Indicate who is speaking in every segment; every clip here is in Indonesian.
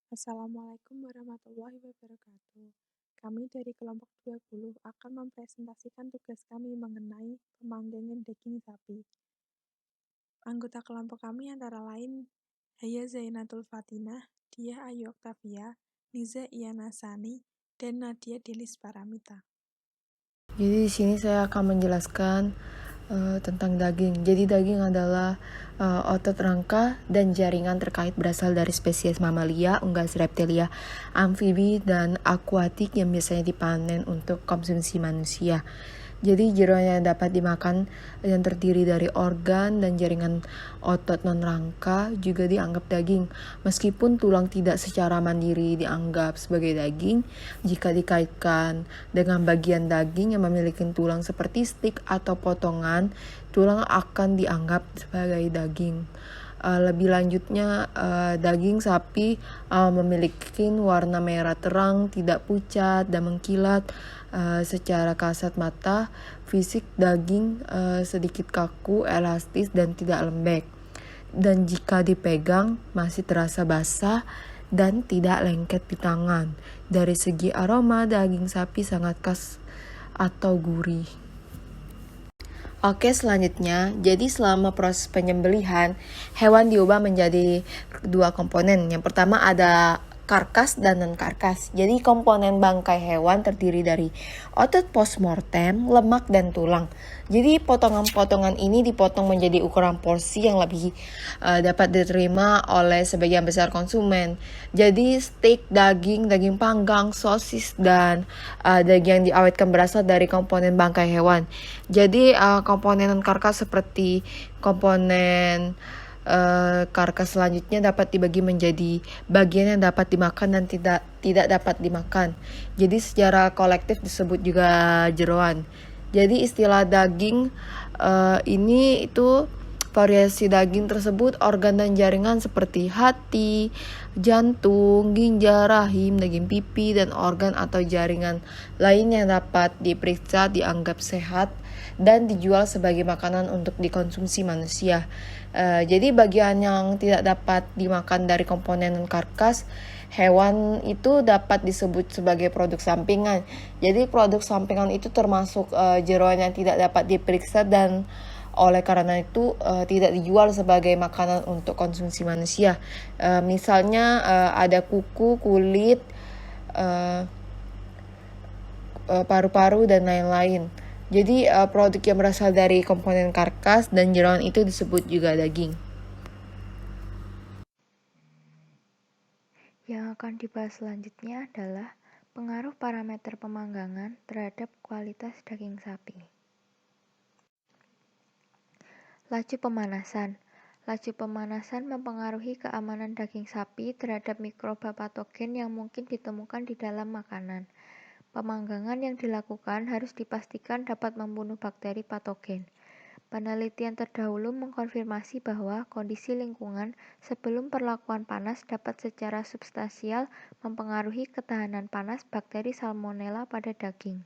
Speaker 1: Assalamualaikum warahmatullahi wabarakatuh. Kami dari kelompok 20 akan mempresentasikan tugas kami mengenai pemanggangan daging sapi. Anggota kelompok kami antara lain Haya Zainatul Fatinah, Diah Ayu Oktavia, Niza Iyana Sani, dan Nadia Delis Paramita.
Speaker 2: Jadi di sini saya akan menjelaskan tentang daging. Jadi daging adalah otot rangka dan jaringan terkait berasal dari spesies mamalia, unggas reptilia, amfibi, dan akuatik yang biasanya dipanen untuk konsumsi manusia. Jadi jeroan yang dapat dimakan yang terdiri dari organ dan jaringan otot non-rangka juga dianggap daging. Meskipun tulang tidak secara mandiri dianggap sebagai daging, jika dikaitkan dengan bagian daging yang memiliki tulang seperti stik atau potongan, tulang akan dianggap sebagai daging. Lebih lanjutnya, daging sapi memiliki warna merah terang, tidak pucat dan mengkilat. Secara kasat mata, fisik daging sedikit kaku, elastis, dan tidak lembek. Dan jika dipegang, masih terasa basah dan tidak lengket di tangan. Dari segi aroma, daging sapi sangat khas atau gurih. Oke, selanjutnya, jadi selama proses penyembelihan, hewan diubah menjadi dua komponen. Yang pertama ada karkas dan non-karkas. Jadi komponen bangkai hewan terdiri dari otot postmortem, lemak, dan tulang. Jadi potongan-potongan ini dipotong menjadi ukuran porsi yang lebih dapat diterima oleh sebagian besar konsumen. Jadi steak, daging, daging panggang, sosis, dan daging yang diawetkan berasal dari komponen bangkai hewan. Jadi komponen non-karkas seperti komponen karkas selanjutnya dapat dibagi menjadi bagian yang dapat dimakan dan tidak dapat dimakan. Jadi secara kolektif disebut juga jeroan. Jadi istilah daging ini itu variasi daging tersebut organ dan jaringan seperti hati, jantung, ginjal, rahim, daging pipi, dan organ atau jaringan lain yang dapat diperiksa dianggap sehat dan dijual sebagai makanan untuk dikonsumsi manusia. Jadi bagian yang tidak dapat dimakan dari komponen karkas hewan itu dapat disebut sebagai produk sampingan. Jadi produk sampingan itu termasuk jeroan yang tidak dapat diperiksa dan oleh karena itu tidak dijual sebagai makanan untuk konsumsi manusia. Misalnya ada kuku, kulit, paru-paru, dan lain-lain. Jadi produk yang berasal dari komponen karkas dan jeroan itu disebut juga daging.
Speaker 3: Yang akan dibahas selanjutnya adalah pengaruh parameter pemanggangan terhadap kualitas daging sapi. Laju pemanasan. Laju pemanasan mempengaruhi keamanan daging sapi terhadap mikroba patogen yang mungkin ditemukan di dalam makanan. Pemanggangan yang dilakukan harus dipastikan dapat membunuh bakteri patogen. Penelitian terdahulu mengkonfirmasi bahwa kondisi lingkungan sebelum perlakuan panas dapat secara substansial mempengaruhi ketahanan panas bakteri Salmonella pada daging.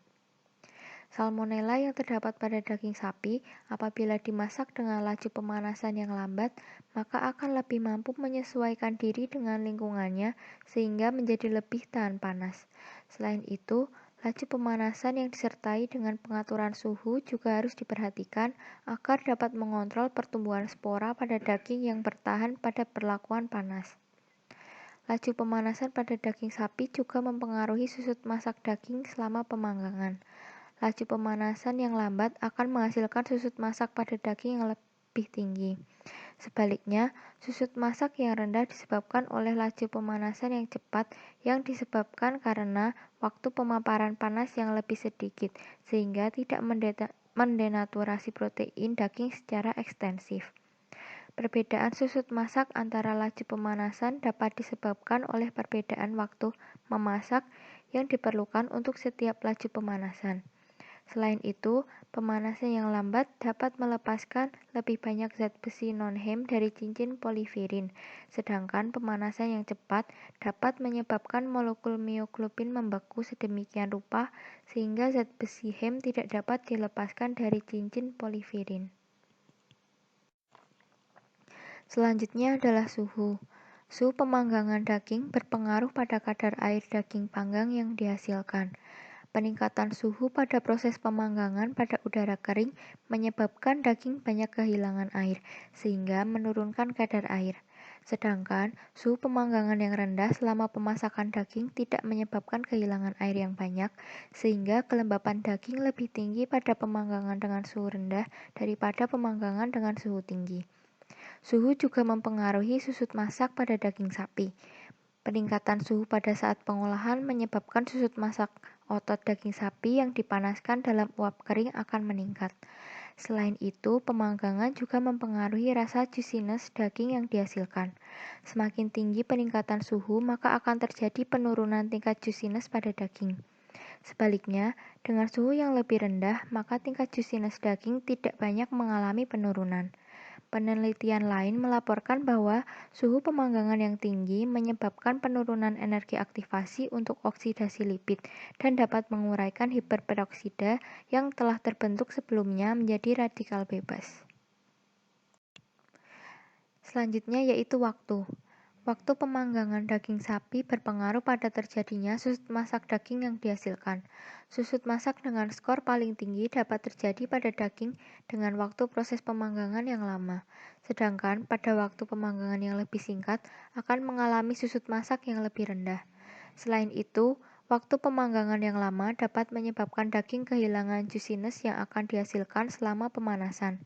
Speaker 3: Salmonella yang terdapat pada daging sapi apabila dimasak dengan laju pemanasan yang lambat, maka akan lebih mampu menyesuaikan diri dengan lingkungannya sehingga menjadi lebih tahan panas. Selain itu, laju pemanasan yang disertai dengan pengaturan suhu juga harus diperhatikan agar dapat mengontrol pertumbuhan spora pada daging yang bertahan pada perlakuan panas. Laju pemanasan pada daging sapi juga mempengaruhi susut masak daging selama pemanggangan. Laju pemanasan yang lambat akan menghasilkan susut masak pada daging yang lebih tinggi. Sebaliknya, susut masak yang rendah disebabkan oleh laju pemanasan yang cepat yang disebabkan karena waktu pemaparan panas yang lebih sedikit, sehingga tidak mendenaturasi protein daging secara ekstensif. Perbedaan susut masak antara laju pemanasan dapat disebabkan oleh perbedaan waktu memasak yang diperlukan untuk setiap laju pemanasan. Selain itu, pemanasan yang lambat dapat melepaskan lebih banyak zat besi non-heme dari cincin polivirin, sedangkan pemanasan yang cepat dapat menyebabkan molekul mioglobin membeku sedemikian rupa sehingga zat besi heme tidak dapat dilepaskan dari cincin polivirin. Selanjutnya adalah suhu. Suhu pemanggangan daging berpengaruh pada kadar air daging panggang yang dihasilkan. Peningkatan suhu pada proses pemanggangan pada udara kering menyebabkan daging banyak kehilangan air, sehingga menurunkan kadar air. Sedangkan suhu pemanggangan yang rendah selama pemasakan daging tidak menyebabkan kehilangan air yang banyak, sehingga kelembapan daging lebih tinggi pada pemanggangan dengan suhu rendah daripada pemanggangan dengan suhu tinggi. Suhu juga mempengaruhi susut masak pada daging sapi. Peningkatan suhu pada saat pengolahan menyebabkan susut masak otot daging sapi yang dipanaskan dalam uap kering akan meningkat. Selain itu, pemanggangan juga mempengaruhi rasa juiciness daging yang dihasilkan. Semakin tinggi peningkatan suhu, maka akan terjadi penurunan tingkat juiciness pada daging. Sebaliknya, dengan suhu yang lebih rendah, maka tingkat juiciness daging tidak banyak mengalami penurunan. Penelitian lain melaporkan bahwa suhu pemanggangan yang tinggi menyebabkan penurunan energi aktivasi untuk oksidasi lipid dan dapat menguraikan hiperperoksida yang telah terbentuk sebelumnya menjadi radikal bebas. Selanjutnya yaitu waktu. Waktu pemanggangan daging sapi berpengaruh pada terjadinya susut masak daging yang dihasilkan. Susut masak dengan skor paling tinggi dapat terjadi pada daging dengan waktu proses pemanggangan yang lama. Sedangkan pada waktu pemanggangan yang lebih singkat akan mengalami susut masak yang lebih rendah. Selain itu, waktu pemanggangan yang lama dapat menyebabkan daging kehilangan juiciness yang akan dihasilkan selama pemanasan.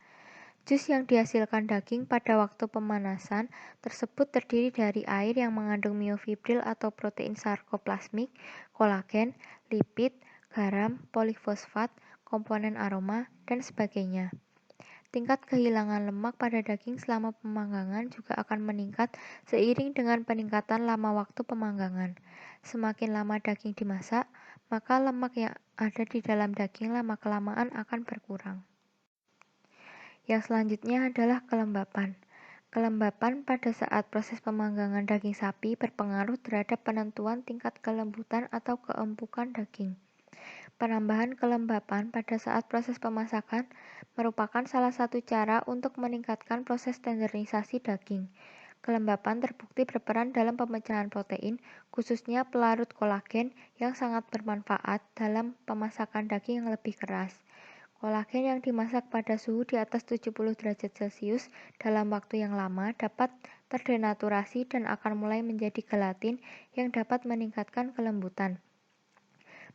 Speaker 3: Jus yang dihasilkan daging pada waktu pemanasan tersebut terdiri dari air yang mengandung miofibril atau protein sarkoplasmik, kolagen, lipid, garam, polifosfat, komponen aroma, dan sebagainya. Tingkat kehilangan lemak pada daging selama pemanggangan juga akan meningkat seiring dengan peningkatan lama waktu pemanggangan. Semakin lama daging dimasak, maka lemak yang ada di dalam daging lama-kelamaan akan berkurang. Yang selanjutnya adalah kelembapan. Kelembapan pada saat proses pemanggangan daging sapi berpengaruh terhadap penentuan tingkat kelembutan atau keempukan daging. Penambahan kelembapan pada saat proses pemasakan merupakan salah satu cara untuk meningkatkan proses standarisasi daging. Kelembapan terbukti berperan dalam pemecahan protein, khususnya pelarut kolagen yang sangat bermanfaat dalam pemasakan daging yang lebih keras. Kolagen yang dimasak pada suhu di atas 70 derajat Celcius dalam waktu yang lama dapat terdenaturasi dan akan mulai menjadi gelatin yang dapat meningkatkan kelembutan.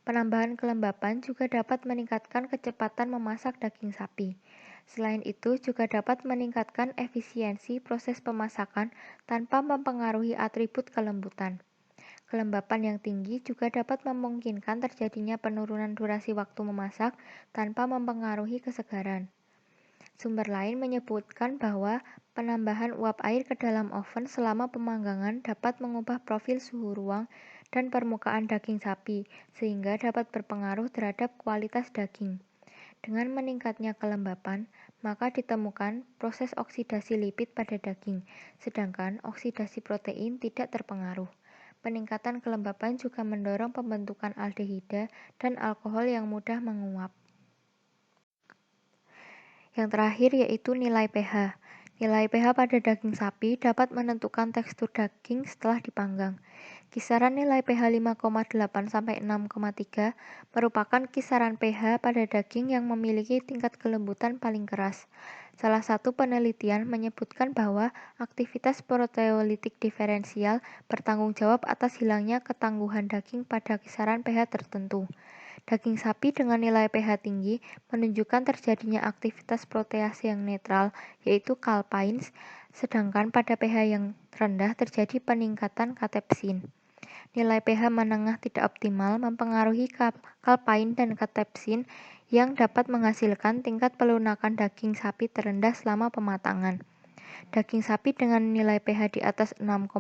Speaker 3: Penambahan kelembapan juga dapat meningkatkan kecepatan memasak daging sapi. Selain itu, juga dapat meningkatkan efisiensi proses pemasakan tanpa mempengaruhi atribut kelembutan. Kelembapan yang tinggi juga dapat memungkinkan terjadinya penurunan durasi waktu memasak tanpa mempengaruhi kesegaran. Sumber lain menyebutkan bahwa penambahan uap air ke dalam oven selama pemanggangan dapat mengubah profil suhu ruang dan permukaan daging sapi, sehingga dapat berpengaruh terhadap kualitas daging. Dengan meningkatnya kelembapan, maka ditemukan proses oksidasi lipid pada daging, sedangkan oksidasi protein tidak terpengaruh. Peningkatan kelembapan juga mendorong pembentukan aldehida dan alkohol yang mudah menguap. Yang terakhir yaitu nilai pH. Nilai pH pada daging sapi dapat menentukan tekstur daging setelah dipanggang. Kisaran nilai pH 5,8 sampai 6,3 merupakan kisaran pH pada daging yang memiliki tingkat kelembutan paling keras. Salah satu penelitian menyebutkan bahwa aktivitas proteolitik diferensial bertanggung jawab atas hilangnya ketangguhan daging pada kisaran pH tertentu. Daging sapi dengan nilai pH tinggi menunjukkan terjadinya aktivitas protease yang netral, yaitu kalpains, sedangkan pada pH yang rendah terjadi peningkatan katepsin. Nilai pH menengah tidak optimal mempengaruhi kalpain dan katepsin yang dapat menghasilkan tingkat pelunakan daging sapi terendah selama pematangan. Daging sapi dengan nilai pH di atas 6,4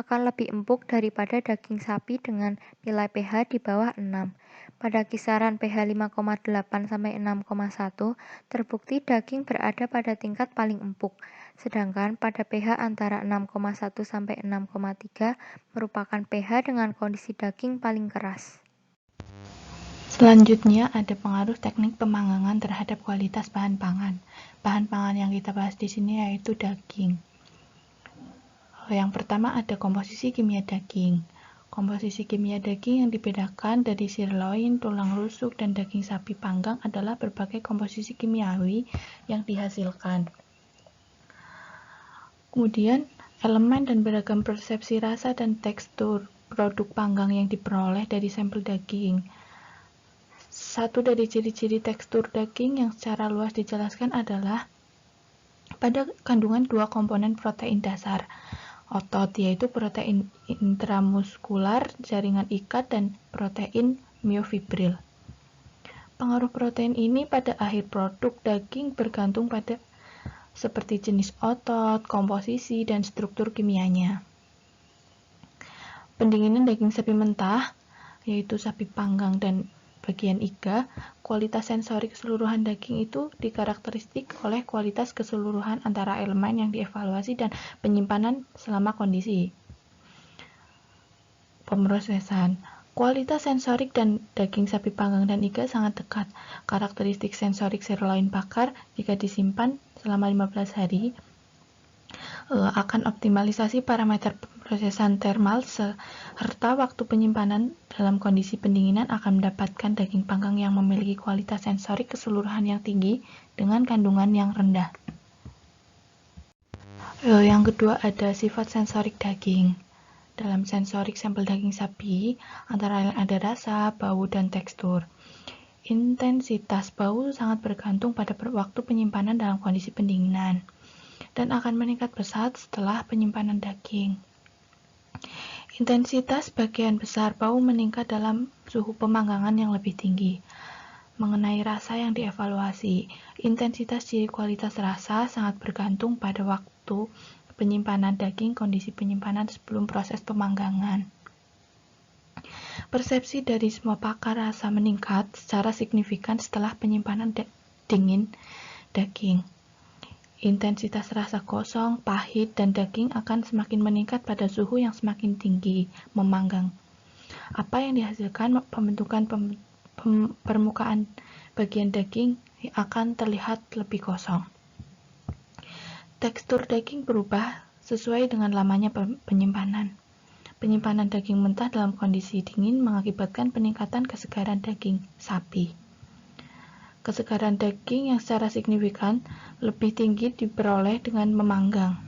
Speaker 3: akan lebih empuk daripada daging sapi dengan nilai pH di bawah 6. Pada kisaran pH 5,8 sampai 6,1 terbukti daging berada pada tingkat paling empuk, sedangkan pada pH antara 6,1 sampai 6,3 merupakan pH dengan kondisi daging paling keras.
Speaker 4: Selanjutnya ada pengaruh teknik pemanggangan terhadap kualitas bahan pangan. Bahan pangan yang kita bahas di sini yaitu daging. Yang pertama ada komposisi kimia daging. Komposisi kimia daging yang dibedakan dari sirloin, tulang rusuk, dan daging sapi panggang adalah berbagai komposisi kimiawi yang dihasilkan. Kemudian, elemen dan beragam persepsi rasa dan tekstur produk panggang yang diperoleh dari sampel daging. Satu dari ciri-ciri tekstur daging yang secara luas dijelaskan adalah pada kandungan dua komponen protein dasar, otot, yaitu protein intramuskular jaringan ikat dan protein myofibril. Pengaruh protein ini pada akhir produk daging bergantung pada seperti jenis otot, komposisi, dan struktur kimianya. Pendinginan daging sapi mentah, yaitu sapi panggang dan bagian iga, kualitas sensorik keseluruhan daging itu dikarakteristik oleh kualitas keseluruhan antara elemen yang dievaluasi dan penyimpanan selama kondisi pemrosesan. Kualitas sensorik dan daging sapi panggang dan iga sangat dekat. Karakteristik sensorik sirloin bakar jika disimpan selama 15 hari akan optimalisasi parameter pemrosesan termal serta waktu penyimpanan dalam kondisi pendinginan akan mendapatkan daging panggang yang memiliki kualitas sensorik keseluruhan yang tinggi dengan kandungan yang rendah. Yang kedua ada sifat sensorik daging. Dalam sensorik sampel daging sapi, antara lain ada rasa, bau, dan tekstur. Intensitas bau sangat bergantung pada waktu penyimpanan dalam kondisi pendinginan dan akan meningkat pesat setelah penyimpanan daging. Intensitas bagian besar bau meningkat dalam suhu pemanggangan yang lebih tinggi. Mengenai rasa yang dievaluasi, intensitas ciri kualitas rasa sangat bergantung pada waktu penyimpanan daging, kondisi penyimpanan sebelum proses pemanggangan. Persepsi dari semua pakar rasa meningkat secara signifikan setelah penyimpanan dingin daging. Intensitas rasa kosong, pahit, dan daging akan semakin meningkat pada suhu yang semakin tinggi memanggang. Apa yang dihasilkan pembentukan permukaan bagian daging akan terlihat lebih kosong. Tekstur daging berubah sesuai dengan lamanya penyimpanan. Penyimpanan daging mentah dalam kondisi dingin mengakibatkan peningkatan kesegaran daging sapi. Kesegaran daging yang secara signifikan lebih tinggi diperoleh dengan memanggang.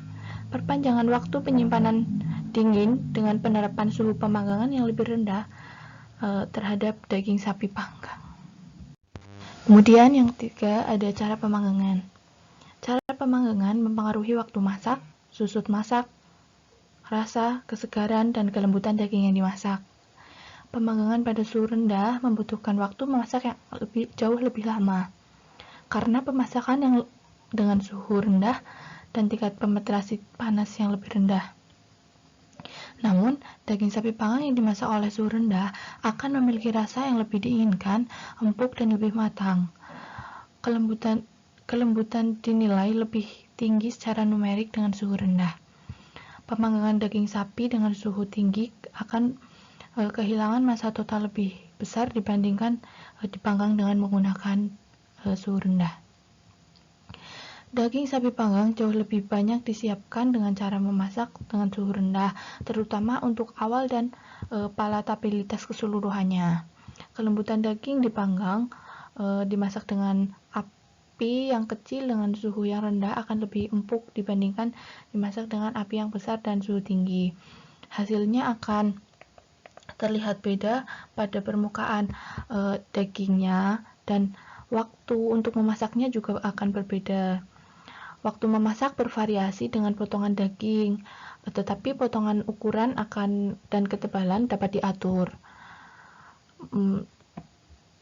Speaker 4: Perpanjangan waktu penyimpanan dingin dengan penerapan suhu pemanggangan yang lebih rendah terhadap daging sapi panggang. Kemudian yang ketiga ada cara pemanggangan. Cara pemanggangan mempengaruhi waktu masak, susut masak, rasa, kesegaran, dan kelembutan daging yang dimasak. Pemanggangan pada suhu rendah membutuhkan waktu memasak yang jauh lebih lama. Karena pemasakan yang dengan suhu rendah dan tingkat penetrasi panas yang lebih rendah. Namun, daging sapi panggang yang dimasak oleh suhu rendah akan memiliki rasa yang lebih diinginkan, empuk dan lebih matang. Kelembutan dinilai lebih tinggi secara numerik dengan suhu rendah. Pemanggangan daging sapi dengan suhu tinggi akan kehilangan massa total lebih besar dibandingkan dipanggang dengan menggunakan suhu rendah. Daging sapi panggang jauh lebih banyak disiapkan dengan cara memasak dengan suhu rendah, terutama untuk awal dan palatabilitas keseluruhannya. Kelembutan daging dipanggang, dimasak dengan api yang kecil dengan suhu yang rendah akan lebih empuk dibandingkan dimasak dengan api yang besar dan suhu tinggi. Hasilnya akan terlihat beda pada permukaan dagingnya dan waktu untuk memasaknya juga akan berbeda. Waktu memasak bervariasi dengan potongan daging, tetapi potongan ukuran dan ketebalan dapat diatur.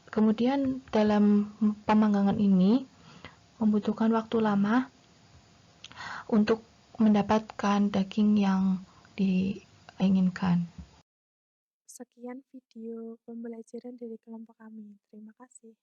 Speaker 4: Kemudian dalam pemanggangan ini membutuhkan waktu lama untuk mendapatkan daging yang diinginkan.
Speaker 1: Sekian video pembelajaran dari kelompok kami. Terima kasih.